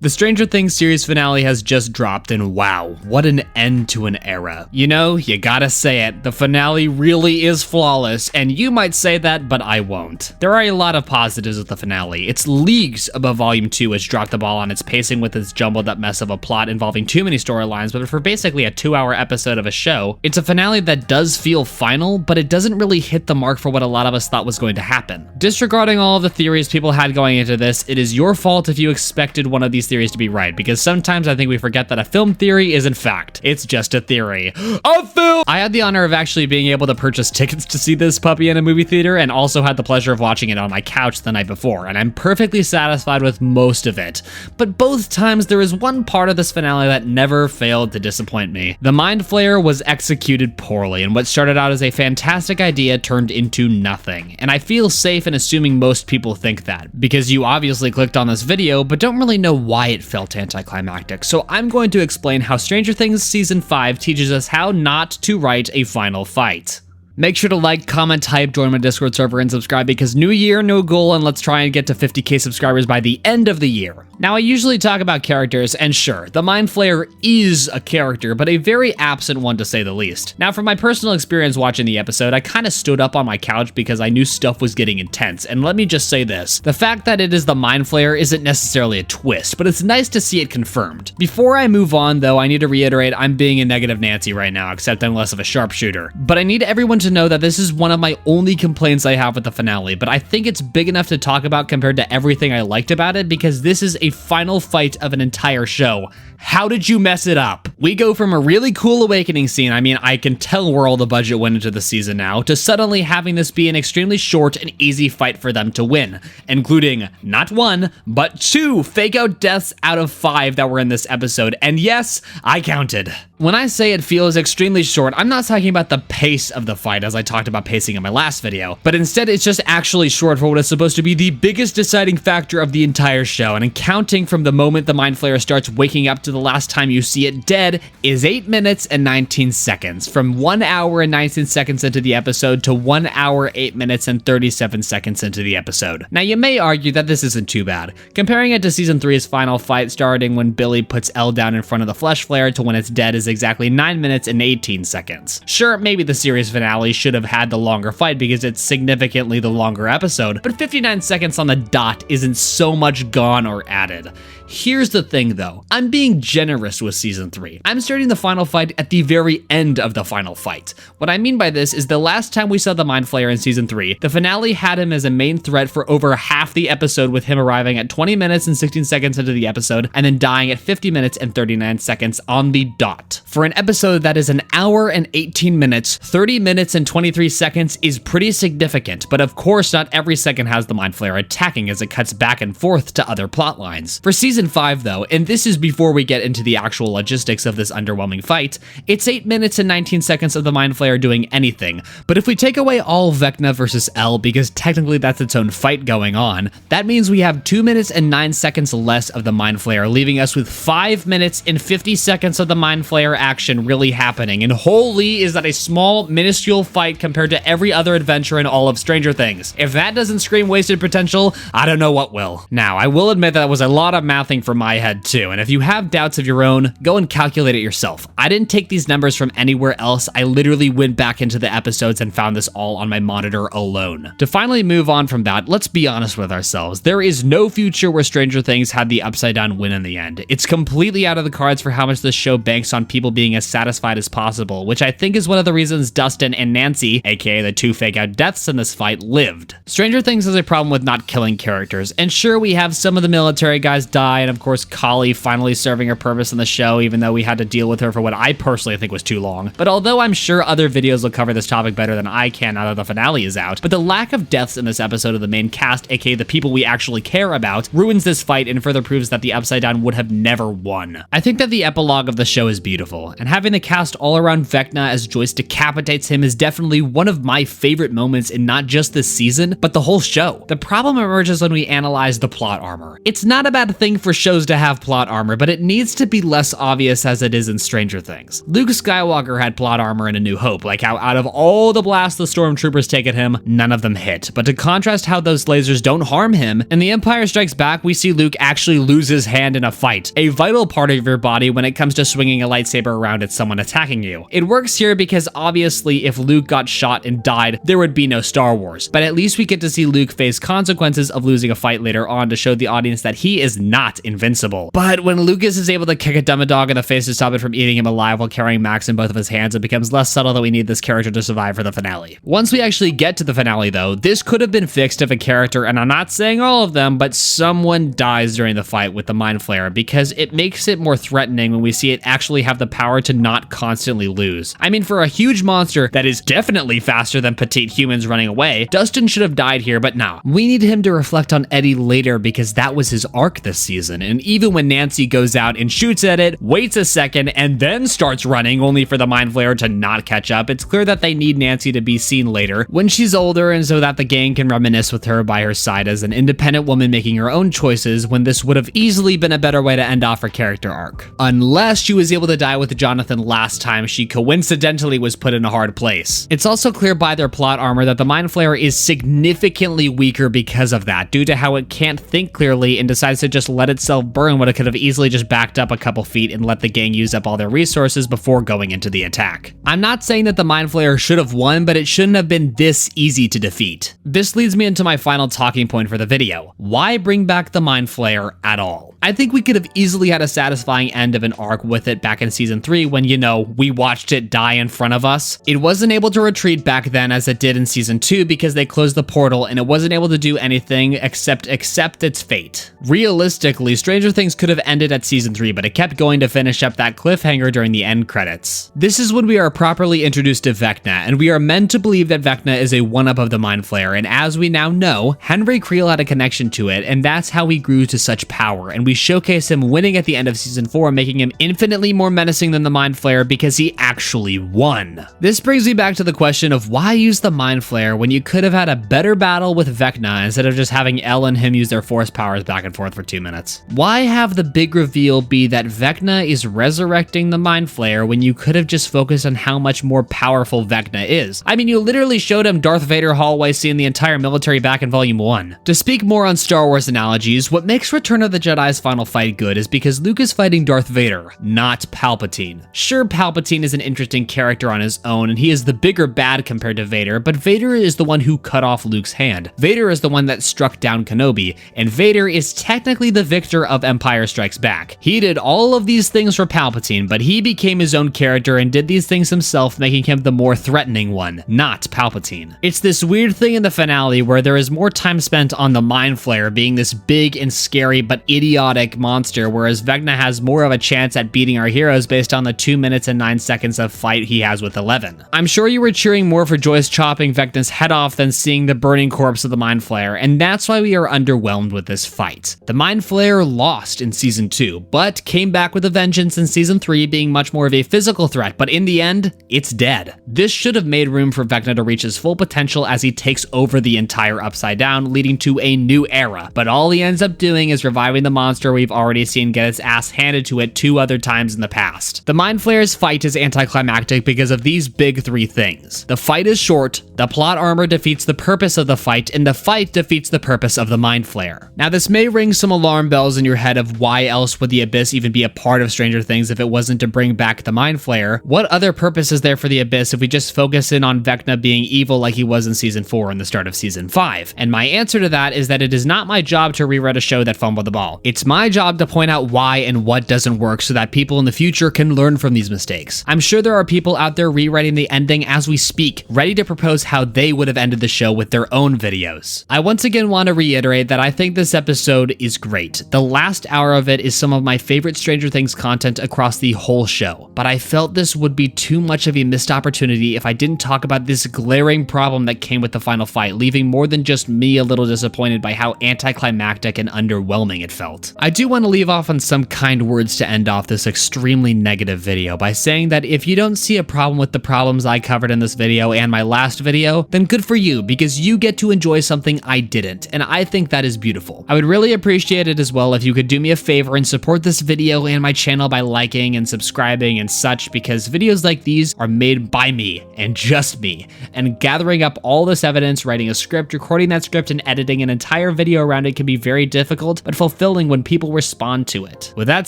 The Stranger Things series finale has just dropped, and wow, what an end to an era. You know, you gotta say it, the finale really is flawless, and you might say that, but I won't. There are a lot of positives with the finale. It's leagues above Volume 2, which dropped the ball on its pacing with its jumbled up mess of a plot involving too many storylines, but for basically a 2-hour episode of a show, it's a finale that does feel final, but it doesn't really hit the mark for what a lot of us thought was going to happen. Disregarding all of the theories people had going into this, it is your fault if you expected one of these theories to be right, because sometimes I think we forget that a film theory is in fact, it's just a theory. A film! I had the honor of actually being able to purchase tickets to see this puppy in a movie theater, and also had the pleasure of watching it on my couch the night before, and I'm perfectly satisfied with most of it. But both times there is one part of this finale that never failed to disappoint me. The Mind Flayer was executed poorly, and what started out as a fantastic idea turned into nothing. And I feel safe in assuming most people think that, because you obviously clicked on this video, but don't really know why it felt anticlimactic. So I'm going to explain how Stranger Things Season 5 teaches us how not to write a final fight. Make sure to like, comment, type, join my Discord server, and subscribe, because new year, no goal, and let's try and get to 50k subscribers by the end of the year. Now, I usually talk about characters, and sure, the Mind Flayer is a character, but a very absent one to say the least. Now, from my personal experience watching the episode, I kind of stood up on my couch because I knew stuff was getting intense, and let me just say this. The fact that it is the Mind Flayer isn't necessarily a twist, but it's nice to see it confirmed. Before I move on, though, I need to reiterate I'm being a negative Nancy right now, except I'm less of a sharpshooter. But I need everyone to know that this is one of my only complaints I have with the finale, but I think it's big enough to talk about compared to everything I liked about it, because this is a final fight of an entire show. How did you mess it up? We go from a really cool awakening scene, I mean, I can tell where all the budget went into the season now, to suddenly having this be an extremely short and easy fight for them to win, including not 1, but 2 fake-out deaths out of 5 that were in this episode, and yes, I counted. When I say it feels extremely short, I'm not talking about the pace of the fight as I talked about pacing in my last video, but instead it's just actually short for what is supposed to be the biggest deciding factor of the entire show, and counting from the moment the Mind Flayer starts waking up to the last time you see it dead is 8 minutes and 19 seconds, from 1 hour and 19 seconds into the episode to 1 hour, 8 minutes and 37 seconds into the episode. Now you may argue that this isn't too bad. Comparing it to Season 3's final fight starting when Billy puts Elle down in front of the Flesh Flare to when it's dead is exactly 9 minutes and 18 seconds. Sure, maybe the series finale should have had the longer fight because it's significantly the longer episode, but 59 seconds on the dot isn't so much gone or added. Here's the thing though, I'm being generous with Season 3. I'm starting the final fight at the very end of the final fight. What I mean by this is the last time we saw the Mind Flayer in Season 3, the finale had him as a main threat for over half the episode, with him arriving at 20 minutes and 16 seconds into the episode and then dying at 50 minutes and 39 seconds on the dot. For an episode that is an hour and 18 minutes, 30 minutes and 23 seconds is pretty significant, but of course not every second has the Mind Flayer attacking as it cuts back and forth to other plot lines. For Season 5 though, and this is before we get into the actual logistics of this underwhelming fight, it's 8 minutes and 19 seconds of the Mind Flayer doing anything. But if we take away all Vecna versus Elle, because technically that's its own fight going on, that means we have 2 minutes and 9 seconds less of the Mind Flayer, leaving us with 5 minutes and 50 seconds of the Mind Flayer action really happening. And holy, is that a small, minuscule fight compared to every other adventure in all of Stranger Things. If that doesn't scream wasted potential, I don't know what will. Now, I will admit that was a lot of mathing from my head too, and if you have doubts of your own, go and calculate it yourself. I didn't take these numbers from anywhere else. I literally went back into the episodes and found this all on my monitor alone. To finally move on from that, let's be honest with ourselves. There is no future where Stranger Things had the upside down win in the end. It's completely out of the cards for how much this show banks on people being as satisfied as possible, which I think is one of the reasons Dustin and Nancy, aka the 2 fake out deaths in this fight, lived. Stranger Things has a problem with not killing characters, and sure, we have some of the military guys die, and of course Kali finally serving her purpose in the show, even though we had to deal with her for what I personally think was too long. But although I'm sure other videos will cover this topic better than I can now that the finale is out, but the lack of deaths in this episode of the main cast, aka the people we actually care about, ruins this fight and further proves that the Upside Down would have never won. I think that the epilogue of the show is beautiful, and having the cast all around Vecna as Joyce decapitates him is definitely one of my favorite moments in not just this season, but the whole show. The problem emerges when we analyze the plot armor. It's not a bad thing for shows to have plot armor, but it needs to be less obvious as it is in Stranger Things. Luke Skywalker had plot armor in A New Hope, like how out of all the blasts the stormtroopers take at him, none of them hit. But to contrast how those lasers don't harm him, in The Empire Strikes Back, we see Luke actually lose his hand in a fight, a vital part of your body when it comes to swinging a lightsaber around at someone attacking you. It works here because obviously if Luke got shot and died, there would be no Star Wars, but at least we get to see Luke face consequences of losing a fight later on to show the audience that he is not invincible. But when Lucas is able to kick a Dumbledore in the face to stop it from eating him alive while carrying Max in both of his hands, it becomes less subtle that we need this character to survive for the finale. Once we actually get to the finale though, this could have been fixed if a character, and I'm not saying all of them, but someone dies during the fight with the Mind Flayer, because it makes it more threatening when we see it actually have the power to not constantly lose. I mean, for a huge monster that is definitely faster than petite humans running away, Dustin should have died here, but no. We need him to reflect on Eddie later because that was his arc this season, and even when Nancy goes out and shoots at it, waits a second, and then starts running only for the Mind Flayer to not catch up, it's clear that they need Nancy to be seen later when she's older, and so that the gang can reminisce with her by her side as an independent woman making her own choices, when this would have easily been a better way to end off her character arc. Unless she was able to die with Jonathan last time she coincidentally was put in a hard place. It's also clear by their plot armor that the Mind Flayer is significantly weaker because of that, due to how it can't think clearly and decides to just let itself burn when it could have easily just backed up a couple feet and let the gang use up all their resources before going into the attack. I'm not saying that the Mind Flayer should have won, but it shouldn't have been this easy to defeat. This leads me into my final talking point for the video. Why bring back the Mind Flayer at all? I think we could have easily had a satisfying end of an arc with it back in season 3 when, you know, we watched it die in front of us. It wasn't able to retreat back then as it did in season 2 because they closed the portal and it wasn't able to do anything except accept its fate. Realistically, Stranger Things could have ended at season 3, but it kept going to finish up that cliffhanger during the end credits. This is when we are properly introduced to Vecna, and we are meant to believe that Vecna is a one-up of the Mind Flayer, and as we now know, Henry Creel had a connection to it, and that's how he grew to such power, and we showcase him winning at the end of season 4, making him infinitely more menacing than the Mind Flayer because he actually won. This brings me back to the question of why use the Mind Flayer when you could have had a better battle with Vecna instead of just having Elle and him use their force powers back and forth for 2 minutes. Why have the big reveal be that Vecna is resurrecting the Mind Flayer when you could have just focused on how much more powerful Vecna is? I mean, you literally showed him Darth Vader hallway seeing the entire military back in Volume 1. To speak more on Star Wars analogies, what makes Return of the Jedi's final fight good is because Luke is fighting Darth Vader, not Palpatine. Sure, Palpatine is an interesting character on his own, and he is the bigger bad compared to Vader, but Vader is the one who cut off Luke's hand. Vader is the one that struck down Kenobi, and Vader is technically the victor of Empire Strikes Back. He did all of these things for Palpatine, but he became his own character and did these things himself, making him the more threatening one, not Palpatine. It's this weird thing in the finale where there is more time spent on the Mind Flayer being this big and scary but idiotic monster, whereas Vecna has more of a chance at beating our heroes based on the 2 minutes and 9 seconds of fight he has with Eleven. I'm sure you were cheering more for Joyce chopping Vecna's head off than seeing the burning corpse of the Mind Flayer, and that's why we are underwhelmed with this fight. The Mind Flayer lost in season 2, but came back with a vengeance in season 3, being much more of a physical threat, but in the end, it's dead. This should have made room for Vecna to reach his full potential as he takes over the entire Upside Down, leading to a new era, but all he ends up doing is reviving the monster we've already seen get its ass handed to it 2 other times in the past. The Mind Flayer's fight is anticlimactic because of these big 3 things. The fight is short, the plot armor defeats the purpose of the fight, and the fight defeats the purpose of the Mind Flayer. Now this may ring some alarm bells in your head of why else would the Abyss even be a part of Stranger Things if it wasn't to bring back the Mind Flayer? What other purpose is there for the Abyss if we just focus in on Vecna being evil like he was in season 4 and the start of season 5? And my answer to that is that it is not my job to rewrite a show that fumbled the ball. It's my job to point out why and what doesn't work so that people in the future can learn from these mistakes. I'm sure there are people out there rewriting the ending as we speak, ready to propose how they would have ended the show with their own videos. I once again want to reiterate that I think this episode is great. The last hour of it is some of my favorite Stranger Things content across the whole show, but I felt this would be too much of a missed opportunity if I didn't talk about this glaring problem that came with the final fight, leaving more than just me a little disappointed by how anticlimactic and underwhelming it felt. I do want to leave off on some kind words to end off this extremely negative video by saying that if you don't see a problem with the problems I covered in this video and my last video, then good for you, because you get to enjoy something I didn't, and I think that is beautiful. I would really appreciate it as well if you could do me a favor and support this video and my channel by liking and subscribing and such, because videos like these are made by me and just me, and gathering up all this evidence, writing a script, recording that script, and editing an entire video around it can be very difficult, but fulfilling when people respond to it. With that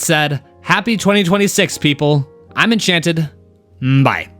said, happy 2026, people. I'm Enchanted. Bye.